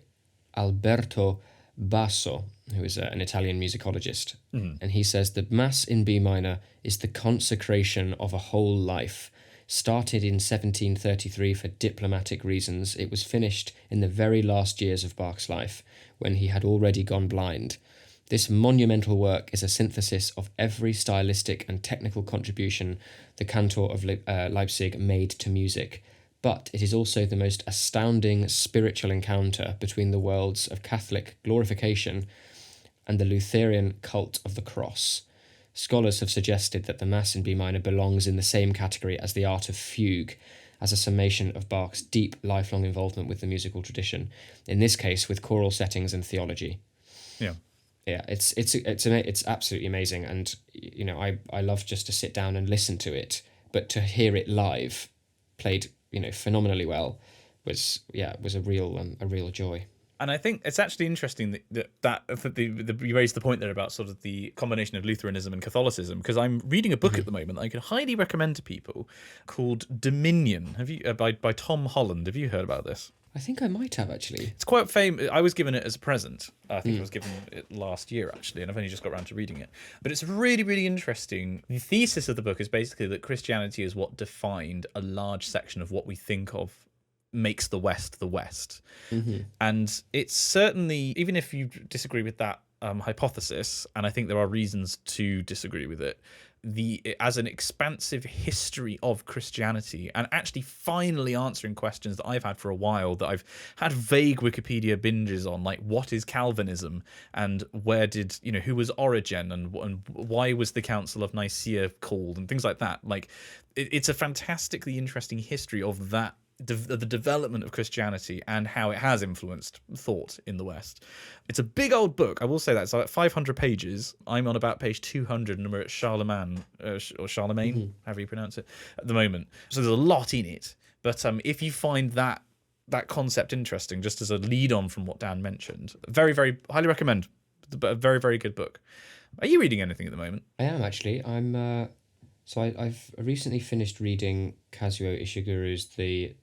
Alberto Basso, who is an Italian musicologist, and he says, "The Mass in B minor is the consecration of a whole life. Started in 1733 for diplomatic reasons, it was finished in the very last years of Bach's life, when he had already gone blind. This monumental work is a synthesis of every stylistic and technical contribution the cantor of Leipzig made to music, but it is also the most astounding spiritual encounter between the worlds of Catholic glorification and the Lutheran cult of the cross. Scholars have suggested that the Mass in B minor belongs in the same category as the art of fugue, as a summation of Bach's deep, lifelong involvement with the musical tradition, in this case with choral settings and theology." Yeah, it's absolutely amazing, and I love just to sit down and listen to it, but to hear it live, played phenomenally well, was a real joy. And I think it's actually interesting that you raised the point there about sort of the combination of Lutheranism and Catholicism, because I'm reading a book at the moment that I could highly recommend to people called Dominion. Have you by Tom Holland? Have you heard about this? I think I might have, actually. It's quite famous. I was given it as a present. I think I was given it last year, actually, and I've only just got around to reading it. But it's really, really interesting. The thesis of the book is basically that Christianity is what defined a large section of what we think of makes the West the West. And it's certainly, even if you disagree with that hypothesis, and I think there are reasons to disagree with it, as an expansive history of Christianity, and actually finally answering questions that I've had for a while, that I've had vague Wikipedia binges on, like what is Calvinism, and where did, who was Origen, and why was the Council of Nicaea called, and things like that. Like it's a fantastically interesting history of that, the development of Christianity and how it has influenced thought in the West. It's a big old book, I will say that. It's like 500 pages. I'm on about page 200, and we're at Charlemagne, or Charlemagne, however you pronounce it, at the moment. So there's a lot in it. But if you find that concept interesting, just as a lead on from what Dan mentioned, very, very highly recommend. But a very, very good book. Are you reading anything at the moment? I am, actually. I've recently finished reading Kazuo Ishiguro's The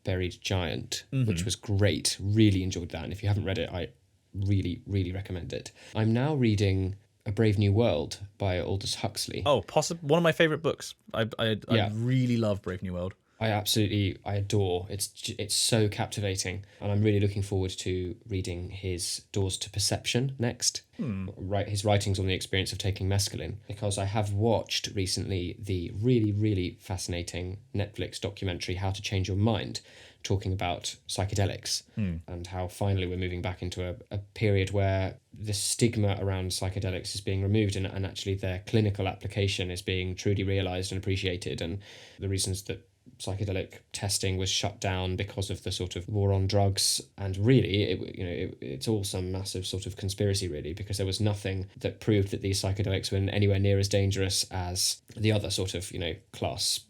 Buried Giant, which was great. Really enjoyed that. And if you haven't read it, I really, really recommend it. I'm now reading A Brave New World by Aldous Huxley. Oh, one of my favourite books. I really love Brave New World. I adore. It's so captivating, and I'm really looking forward to reading his Doors to Perception next. His writings on the experience of taking mescaline, because I have watched recently the really, really fascinating Netflix documentary How to Change Your Mind, talking about psychedelics and how finally we're moving back into a period where the stigma around psychedelics is being removed, and actually their clinical application is being truly realised and appreciated, and the reasons that psychedelic testing was shut down because of the sort of war on drugs, and really it's all some massive sort of conspiracy, really, because there was nothing that proved that these psychedelics were anywhere near as dangerous as the other sort of Class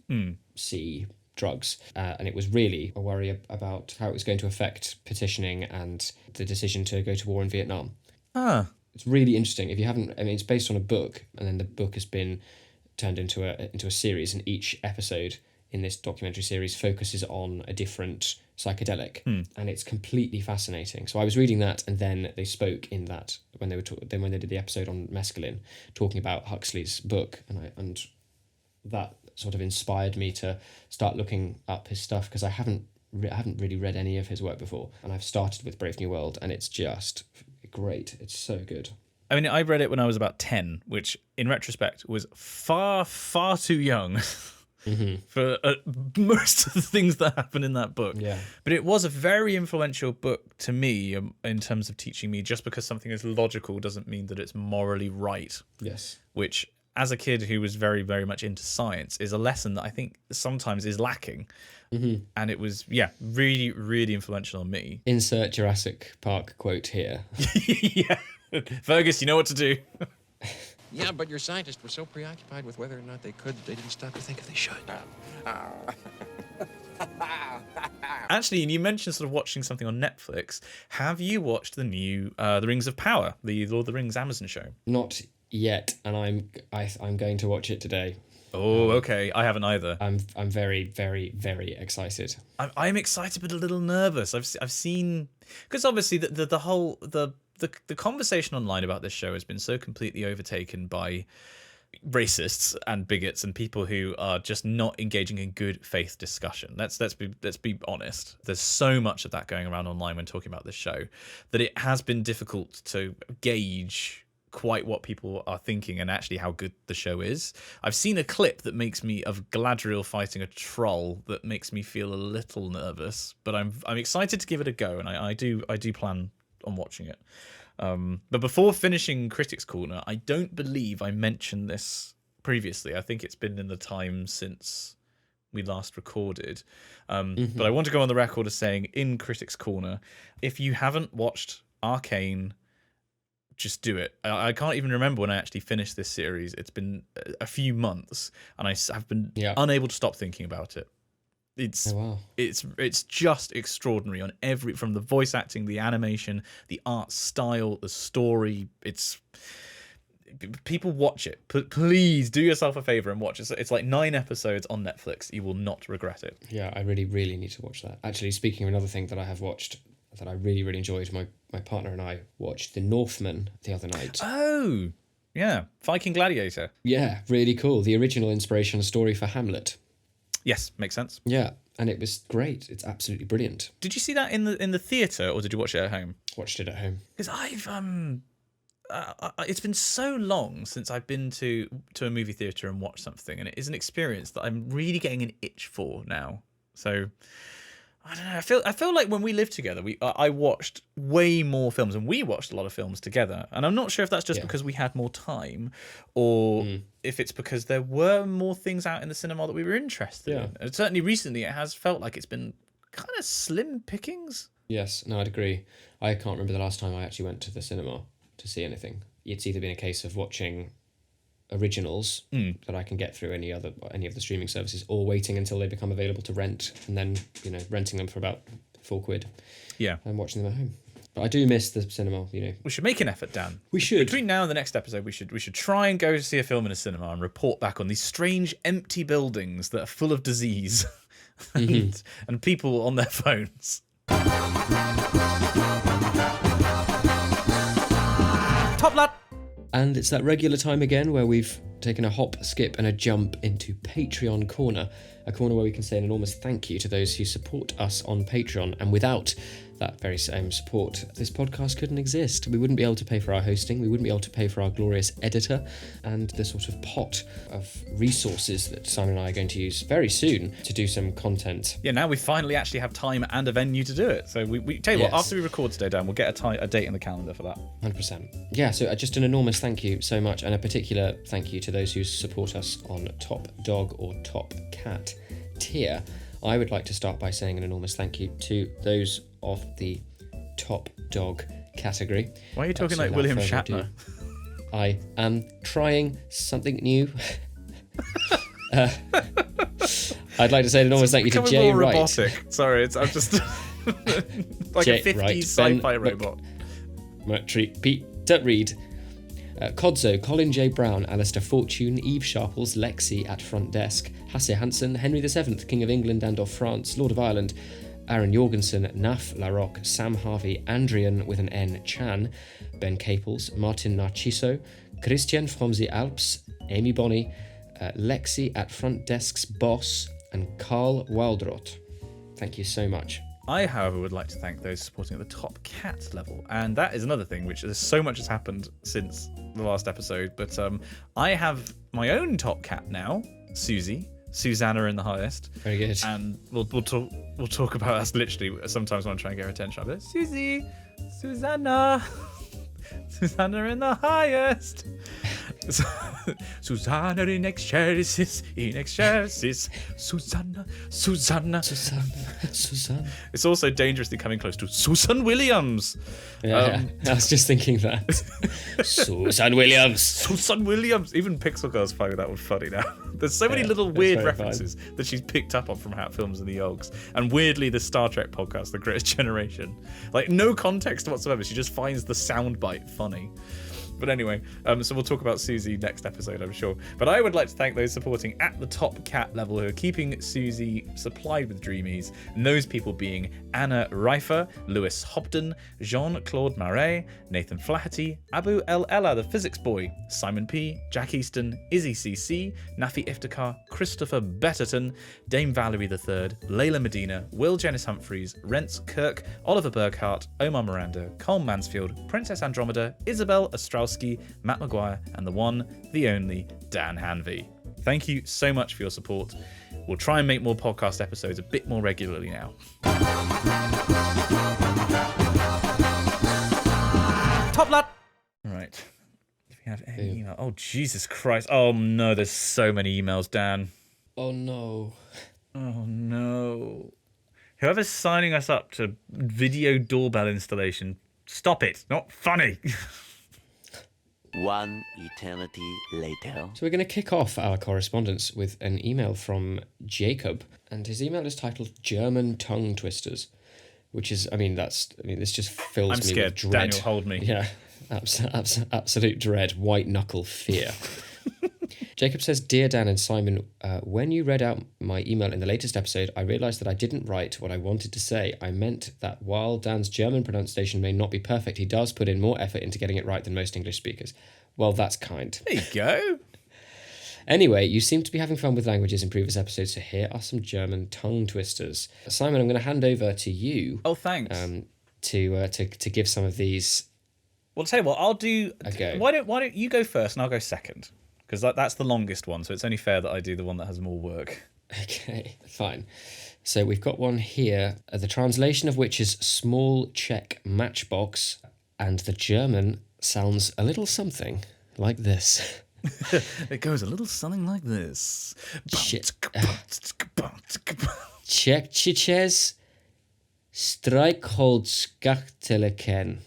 C drugs, and it was really a worry about how it was going to affect petitioning and the decision to go to war in Vietnam. It's really interesting. If you haven't, it's based on a book, and then the book has been turned into a series, and each episode in this documentary series focuses on a different psychedelic, and it's completely fascinating. So I was reading that, and then they spoke in that when they did the episode on mescaline, talking about Huxley's book, and that sort of inspired me to start looking up his stuff, because I haven't really read any of his work before, and I've started with Brave New World, and it's just great. It's so good. I mean, I read it when I was about 10, which in retrospect was far, far too young. For most of the things that happen in that book. Yeah. But it was a very influential book to me in terms of teaching me just because something is logical doesn't mean that it's morally right. Yes. Which, as a kid who was very, very much into science, is a lesson that I think sometimes is lacking. And it was, really, really influential on me. Insert Jurassic Park quote here. Yeah. Fergus, you know what to do. Yeah, but your scientists were so preoccupied with whether or not they could that they didn't stop to think if they should. Actually, and you mentioned sort of watching something on Netflix. Have you watched the new The Rings of Power, the Lord of the Rings Amazon show? Not yet, and I'm going to watch it today. Oh, okay. I haven't either. I'm very, very, very excited. I'm excited but a little nervous. I've seen, because obviously the whole the conversation online about this show has been so completely overtaken by racists and bigots and people who are just not engaging in good faith discussion. Let's be honest. There's so much of that going around online when talking about this show that it has been difficult to gauge quite what people are thinking and actually how good the show is. I've seen a clip that makes me of Galadriel fighting a troll that makes me feel a little nervous, but I'm excited to give it a go, and I do plan on watching it. But before finishing Critics Corner, I don't believe I mentioned this previously. I think it's been in the time since we last recorded. But I want to go on the record as saying in Critics Corner, if you haven't watched Arcane, just do it. I can't even remember when I actually finished this series. It's been a few months, and I have been unable to stop thinking about it. It's just extraordinary on from the voice acting, the animation, the art style, the story. It's people watch it. Please do yourself a favor and watch it. It's like 9 episodes on Netflix. You will not regret it. Yeah, I really, really need to watch that. Actually, speaking of another thing that I have watched that I really, really enjoyed, my partner and I watched The Northman the other night. Oh, yeah. Viking Gladiator. Yeah, really cool. The original inspirational story for Hamlet. Yes, makes sense. Yeah, and it was great. It's absolutely brilliant. Did you see that in the theatre, or did you watch it at home? Watched it at home. Because it's been so long since I've been to a movie theatre and watched something, and it is an experience that I'm really getting an itch for now. So I don't know. I feel like when we lived together, I watched way more films, and we watched a lot of films together. And I'm not sure if that's just because we had more time, or if it's because there were more things out in the cinema that we were interested in. And certainly recently, it has felt like it's been kind of slim pickings. Yes, no, I'd agree. I can't remember the last time I actually went to the cinema to see anything. It's either been a case of watching originals that I can get through any of the streaming services, or waiting until they become available to rent, and then renting them for about £4. Yeah, and watching them at home. But I do miss the cinema. We should make an effort, Dan. We should. Between now and the next episode, we should try and go see a film in a cinema and report back on these strange empty buildings that are full of disease and people on their phones. Top lad. And it's that regular time again where we've taken a hop, skip and a jump into Patreon Corner, a corner where we can say an enormous thank you to those who support us on Patreon. And without that very same support, this podcast couldn't exist. We wouldn't be able to pay for our hosting, we wouldn't be able to pay for our glorious editor, and the sort of pot of resources that Simon and I are going to use very soon to do some content. Yeah, now we finally actually have time and a venue to do it. So we tell you what, after we record today, Dan, we'll get a date in the calendar for that. 100%. Yeah, so just an enormous thank you so much, and a particular thank you to those who support us on Top Dog or Top Cat tier. I would like to start by saying an enormous thank you to those of the Top Dog category. Why are you talking like William Shatner? I am trying something new. I'd like to say an enormous thank you to Jay Wright. Robotic. Sorry, I'm just like Jay a 50s Wright, sci-fi robot. Peter Reed, Kodzo, Colin J. Brown, Alistair Fortune, Eve Sharples, Lexi at Front Desk, Hasse Hansen, Henry VII, King of England and of France, Lord of Ireland, Aaron Jorgensen, Naf Larocque, Sam Harvey, Andrian with an N, Chan, Ben Caples, Martin Narciso, Christian from the Alps, Amy Bonney, Lexi at Front Desk's boss, and Carl Wildrot. Thank you so much. I, however, would like to thank those supporting at the Top Cat level, and that is another thing, which there's so much has happened since the last episode, but I have my own Top Cat now, Susanna in the highest. Very good. And we'll talk about us literally sometimes when I'm trying to get her attention. I'll be like, Susanna in the highest. Susanna in excelsis, Susanna. It's also dangerously coming close to Susan Williams. Yeah, I was just thinking that. Susan Williams. Even Pixel Girls find that one funny now. There's so many little weird references that she's picked up on from Hat Films and the Yogs. And weirdly, the Star Trek podcast, The Greatest Generation. Like, no context whatsoever. She just finds the soundbite funny. But anyway, so we'll talk about Susie next episode, I'm sure. But I would like to thank those supporting at the Top Cat level who are keeping Susie supplied with dreamies. And those people being Anna Reifer, Lewis Hobden, Jean-Claude Marais, Nathan Flaherty, Abu El Ella, the physics boy, Simon P, Jack Easton, Izzy CC, Nafi Iftikhar, Christopher Betterton, Dame Valerie III, Layla Medina, Will Janice Humphreys, Rents Kirk, Oliver Burkhart, Omar Miranda, Cole Mansfield, Princess Andromeda, Isabel Ostrowski, Matt Maguire, and the one, the only, Dan Hanvey. Thank you so much for your support. We'll try and make more podcast episodes a bit more regularly now. Top lad! Right. If you have any email. Oh, Jesus Christ. Oh, no, there's so many emails, Dan. Oh, no. Oh, no. Whoever's signing us up to video doorbell installation, stop it. Not funny. One eternity later. So we're going to kick off our correspondence with an email from Jacob, and his email is titled German Tongue Twisters, which is, this just fills me with dread. Daniel, hold me. Yeah, Absolute dread, white knuckle fear. Jacob says, Dear Dan and Simon, when you read out my email in the latest episode, I realised that I didn't write what I wanted to say. I meant that while Dan's German pronunciation may not be perfect, he does put in more effort into getting it right than most English speakers. Well, that's kind. There you go. Anyway, you seem to be having fun with languages in previous episodes, so here are some German tongue twisters. Simon, I'm going to hand over to you. Oh, thanks. To give some of these. Well, tell you what, I'll do. Okay. Why don't you go first and I'll go second? Because that's the longest one, so it's only fair that I do the one that has more work. Okay, fine. So we've got one here, the translation of which is small Czech matchbox, and the German sounds a little something like this. It goes a little something like this. Czechčiches Streichholzschachtelchen.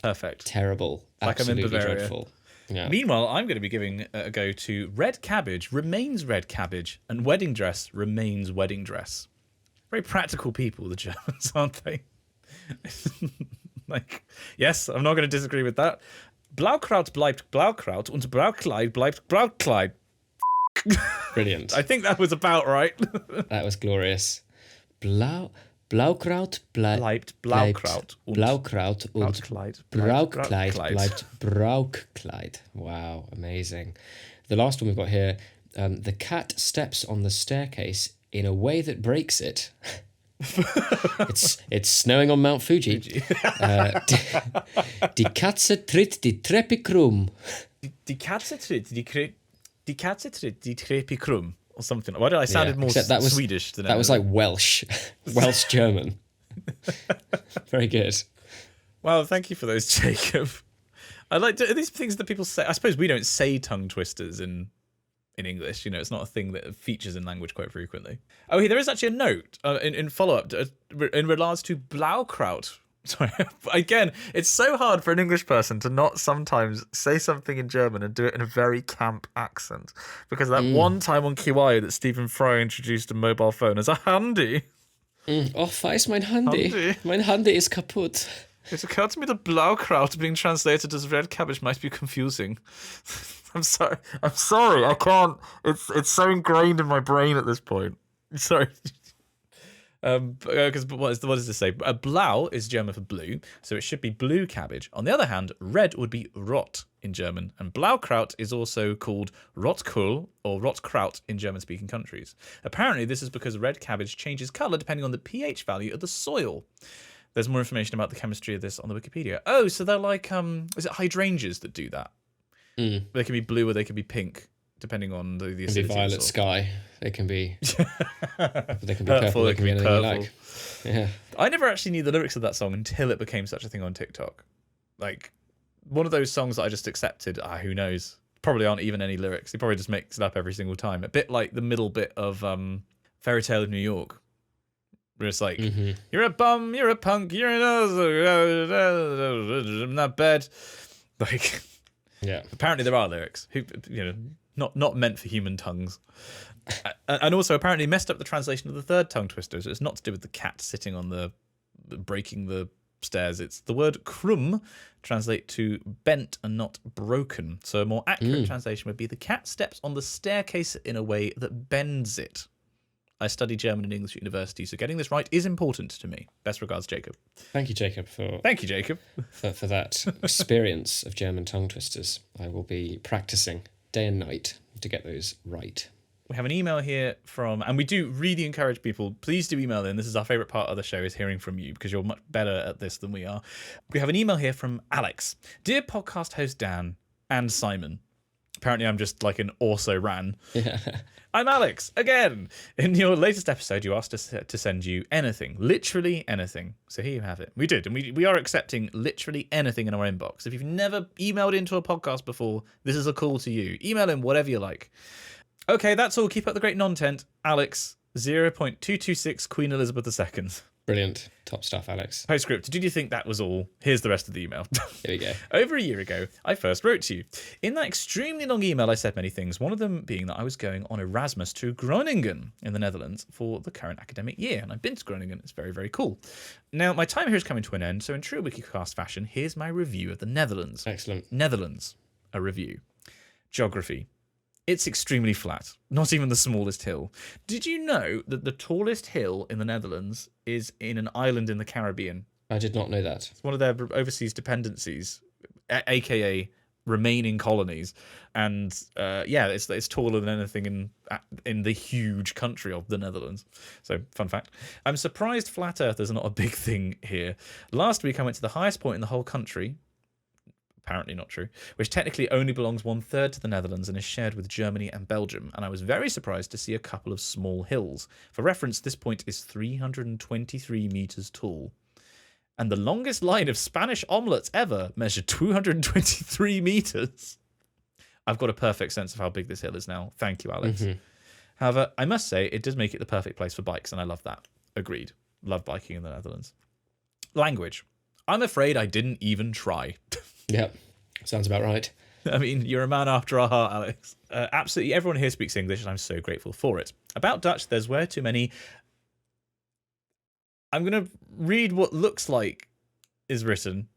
Perfect. Terrible. Like Absolutely I'm in Bavaria. dreadful. Yeah. Meanwhile, I'm going to be giving a go to red cabbage remains red cabbage and wedding dress remains wedding dress. Very practical people, the Germans, aren't they? Like, yes, I'm not going to disagree with that. Blaukraut bleibt Blaukraut und Brautkleid bleibt Brautkleid. Brilliant. I think that was about right. That was glorious. Blaukraut bleibt Blaukraut und Blaukraut und Brautkleid Brautkleid bleibt Brautkleid. Wow, amazing. The last one we've got here, the cat steps on the staircase in a way that breaks it. It's snowing on Mount Fuji. Die Katze tritt die Treppe krumm. Die Katze tritt die Treppe krumm. Or something. Why did I sounded more Swedish than that was like Welsh German. Very good. Wow, thank you for those, Jacob. I like these things that people say. I suppose we don't say tongue twisters in English. You know, it's not a thing that features in language quite frequently. Oh, here there is actually a note in follow up in regards to Blaukraut. Sorry, again, it's so hard for an English person to not sometimes say something in German and do it in a very camp accent. Because that one time on QI that Stephen Fry introduced a mobile phone as a handy. Oh, weiß mein Handy. Mein Handy ist kaputt. It occurred to me that Blaukraut being translated as red cabbage might be confusing. I'm sorry, I can't. It's so ingrained in my brain at this point. Sorry. Because what does this say? Blau is German for blue, so it should be blue cabbage. On the other hand, red would be rot in German, and Blaukraut is also called Rotkohl or Rotkraut in German-speaking countries. Apparently, this is because red cabbage changes colour depending on the pH value of the soil. There's more information about the chemistry of this on the Wikipedia. Oh, so they're like, is it hydrangeas that do that? They can be blue or they can be pink, depending on the acidity. It can be violet sky. They can be. They can be purple. They can be anything you like. Yeah. I never actually knew the lyrics of that song until it became such a thing on TikTok. Like one of those songs that I just accepted. Who knows? Probably aren't even any lyrics. He probably just makes it up every single time. A bit like the middle bit of Fairy Tale of New York. Where it's like, you're a bum, you're a punk, you're not bad. Like, yeah. Apparently there are lyrics. Not meant for human tongues. And also apparently messed up the translation of the third tongue twister. So it's not to do with the cat sitting on breaking the stairs. It's the word krumm translate to bent and not broken. So a more accurate translation would be the cat steps on the staircase in a way that bends it. I study German and English at university, so getting this right is important to me. Best regards, Jacob. Thank you, Jacob, for that experience of German tongue twisters. I will be practicing day and night to get those right. We have an email here and we do really encourage people, please do email in. This is our favourite part of the show, is hearing from you, because you're much better at this than we are. We have an email here from Alex. Dear podcast host Dan and Simon. Apparently I'm just like an also-ran. Yeah. I'm Alex, again. In your latest episode, you asked us to send you anything, literally anything. So here you have it. We did, and we are accepting literally anything in our inbox. If you've never emailed into a podcast before, this is a call to you. Email in whatever you like. Okay, that's all. Keep up the great non-tent. Alex, 0.226 Queen Elizabeth II. Brilliant. Top stuff, Alex. Postscript, did you think that was all? Here's the rest of the email. Here we go. Over a year ago, I first wrote to you. In that extremely long email, I said many things, one of them being that I was going on Erasmus to Groningen in the Netherlands for the current academic year. And I've been to Groningen. It's very, very cool. Now, my time here is coming to an end, so in true Wikicast fashion, here's my review of the Netherlands. Excellent. Netherlands, a review. Geography. It's extremely flat, not even the smallest hill. Did you know that the tallest hill in the Netherlands is in an island in the Caribbean? I did not know that. It's one of their overseas dependencies, aka remaining colonies. And it's taller than anything in the huge country of the Netherlands. So, fun fact. I'm surprised flat earthers are not a big thing here. Last week, I went to the highest point in the whole country. Apparently not true, which technically only belongs 1/3 to the Netherlands and is shared with Germany and Belgium, and I was very surprised to see a couple of small hills. For reference, this point is 323 meters tall. And the longest line of Spanish omelettes ever measured 223 meters. I've got a perfect sense of how big this hill is now. Thank you, Alex. Mm-hmm. However, I must say, it does make it the perfect place for bikes, and I love that. Agreed. Love biking in the Netherlands. Language. I'm afraid I didn't even try. Yep, sounds about right. I mean, you're a man after our heart, Alex. Absolutely everyone here speaks English, and I'm so grateful for it. About Dutch, there's way too many... I'm going to read what looks like is written.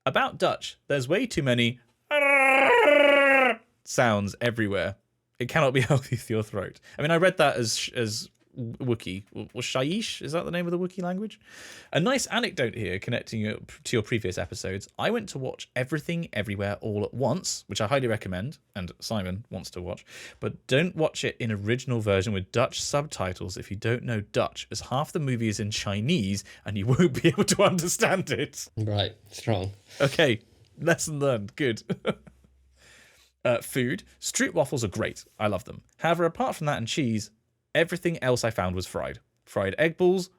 About Dutch, there's way too many sounds everywhere. It cannot be healthy for your throat. I mean, I read that as Wookiee. Was Shaiish? Is that the name of the Wookiee language? A nice anecdote here connecting you to your previous episodes. I went to watch Everything Everywhere All at Once, which I highly recommend, and Simon wants to watch, but don't watch it in original version with Dutch subtitles if you don't know Dutch, as half the movie is in Chinese and you won't be able to understand it. Right, strong. Okay, lesson learned. Good. Food. Street waffles are great. I love them. However, apart from that and cheese, everything else I found was fried. Fried egg balls.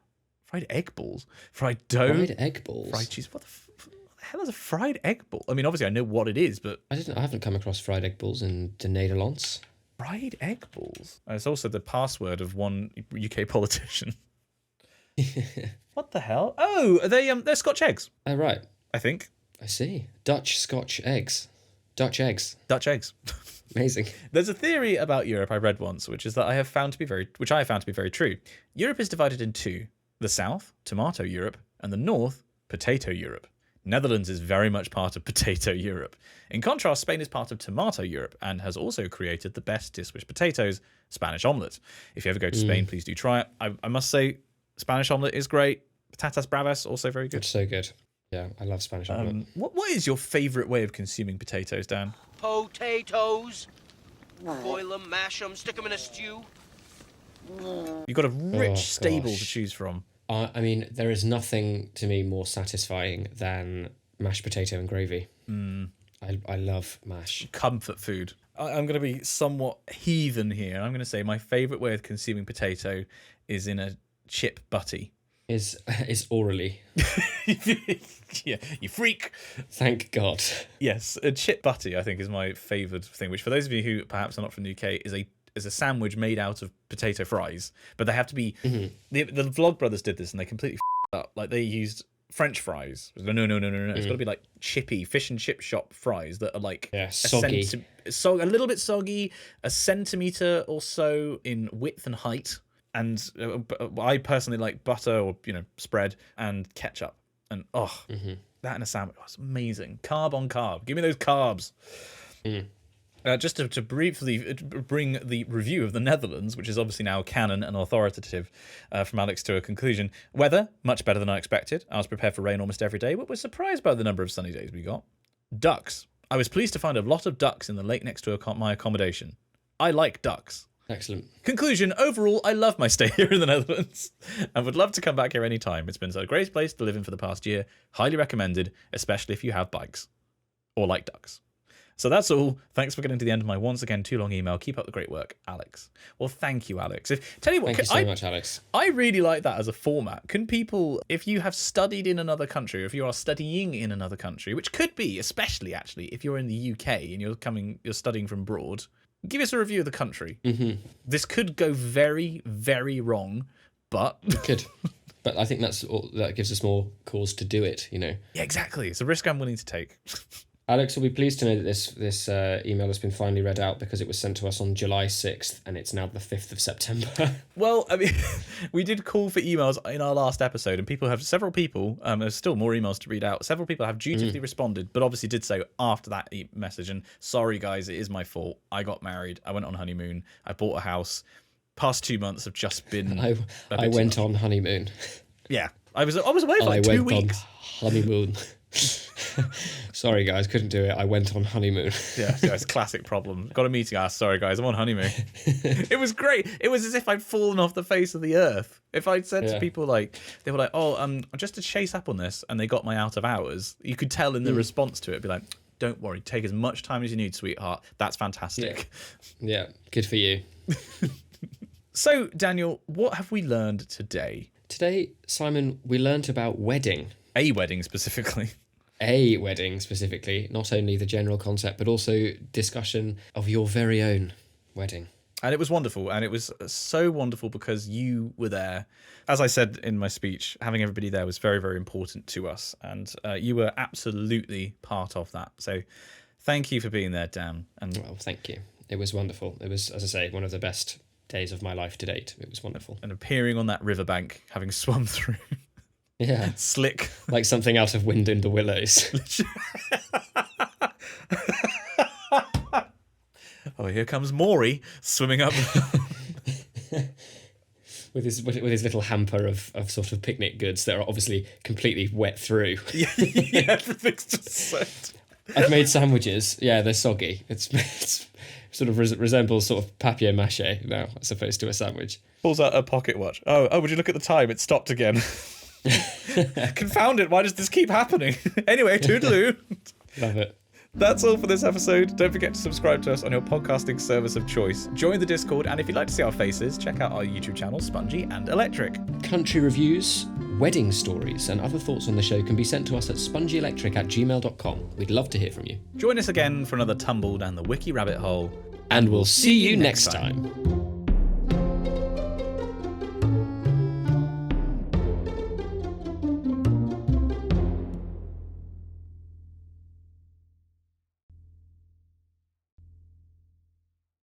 Fried egg balls? Fried dough. Fried egg balls? Fried cheese. What the hell is a fried egg ball? I mean, obviously I know what it is, but... I haven't come across fried egg balls in the Netherlands. Fried egg balls? It's also the password of one UK politician. What the hell? Oh, they're Scotch eggs. Oh, right. I think. I see. Dutch Scotch eggs. Dutch eggs. Dutch eggs. Amazing. There's a theory about Europe I read once, which is that I have found to be very true. Europe is divided in two: the south, tomato Europe, and the north, potato Europe. Netherlands is very much part of potato Europe. In contrast, Spain is part of tomato Europe and has also created the best dish with potatoes, Spanish omelette. If you ever go to Spain, please do try it. I must say, Spanish omelette is great. Patatas bravas, also very good. It's so good. Yeah, I love Spanish omelette. What is your favourite way of consuming potatoes, Dan? Potatoes. Boil them, mash them, stick them in a stew. You've got a rich stable gosh. to choose from. I mean, there is nothing to me more satisfying than mashed potato and gravy. I love mash. Comfort food. I'm going to be somewhat heathen here. I'm going to say my favourite way of consuming potato is in a chip butty. Is orally. Yeah, you freak. Thank God. Yes, a chip butty I think is my favoured thing, which for those of you who perhaps are not from the UK is a sandwich made out of potato fries, but they have to be the Vlogbrothers did this and they completely up. Like they used French fries. No. It's got to be like chippy fish and chip shop fries that are like soggy. A little bit soggy, a centimetre or so in width and height. And I personally like butter or spread and ketchup, and that in a sandwich was amazing. Carb on carb, give me those carbs. Just to briefly bring the review of the Netherlands, which is obviously now canon and authoritative, from Alex to a conclusion. Weather, much better than I expected. I was prepared for rain almost every day, but was surprised by the number of sunny days we got. Ducks. I was pleased to find a lot of ducks in the lake next to my accommodation. I like ducks. Excellent. Conclusion, overall, I love my stay here in the Netherlands and would love to come back here anytime. It's been a great place to live in for the past year. Highly recommended, especially if you have bikes or like ducks. So that's all. Thanks for getting to the end of my once again too long email. Keep up the great work, Alex. Well, thank you, Alex. Thank you so much, Alex. I really like that as a format. Can people, if you have studied in another country, or if you are studying in another country, which could be, especially actually, if you're in the UK and you're studying from abroad, give us a review of the country. This could go very, very wrong, but Good. But I think that gives us more cause to do it, you know. yeah, exactly. It's a risk I'm willing to take. Alex will be pleased to know that this email has been finally read out because it was sent to us on July 6th and it's now the 5th of September. Well, I mean, we did call for emails in our last episode, and several people, there's still more emails to read out. Several people have dutifully responded, but obviously did so after that message. And sorry, guys, it is my fault. I got married. I went on honeymoon. I bought a house. Past 2 months have just been. I went on honeymoon. Yeah, I was away for like 2 weeks. On honeymoon. Sorry guys, couldn't do it. I went on honeymoon. Yeah, it's a classic problem. Got a meeting. Sorry guys, I'm on honeymoon. It was great. It was as if I'd fallen off the face of the earth. If I'd said to people like, they were like, "Oh, just to chase up on this," and they got my out of hours, you could tell in the response to it, be like, "Don't worry, take as much time as you need, sweetheart. That's fantastic." Yeah, good for you. So, Daniel, what have we learned today? Today, Simon, we learnt about wedding. A wedding specifically. A wedding specifically, not only the general concept, but also discussion of your very own wedding. And it was wonderful. And it was so wonderful because you were there. As I said in my speech, having everybody there was very, very important to us. And you were absolutely part of that. So thank you for being there, Dan. And well, thank you. It was wonderful. It was, as I say, one of the best days of my life to date. It was wonderful. And appearing on that riverbank, having swum through. Yeah. Slick. Like something out of Wind in the Willows. Oh, here comes Maury swimming up. with his little hamper of sort of picnic goods that are obviously completely wet through. Yeah, everything's just soaked. I've made sandwiches. Yeah, they're soggy. It's sort of resembles sort of papier mâché now as opposed to a sandwich. Pulls out a pocket watch. Oh, would you look at the time? It stopped again. Confound it, why does this keep happening? Anyway, toodaloo. Love it. That's all for this episode. Don't forget to subscribe to us on your podcasting service of choice. Join the Discord, and if you'd like to see our faces, check out our YouTube channels, Spongy and Electric. Country reviews, wedding stories, and other thoughts on the show can be sent to us at spongyelectric@gmail.com. We'd love to hear from you. Join us again for another tumble down the wiki rabbit hole. And we'll see you next time.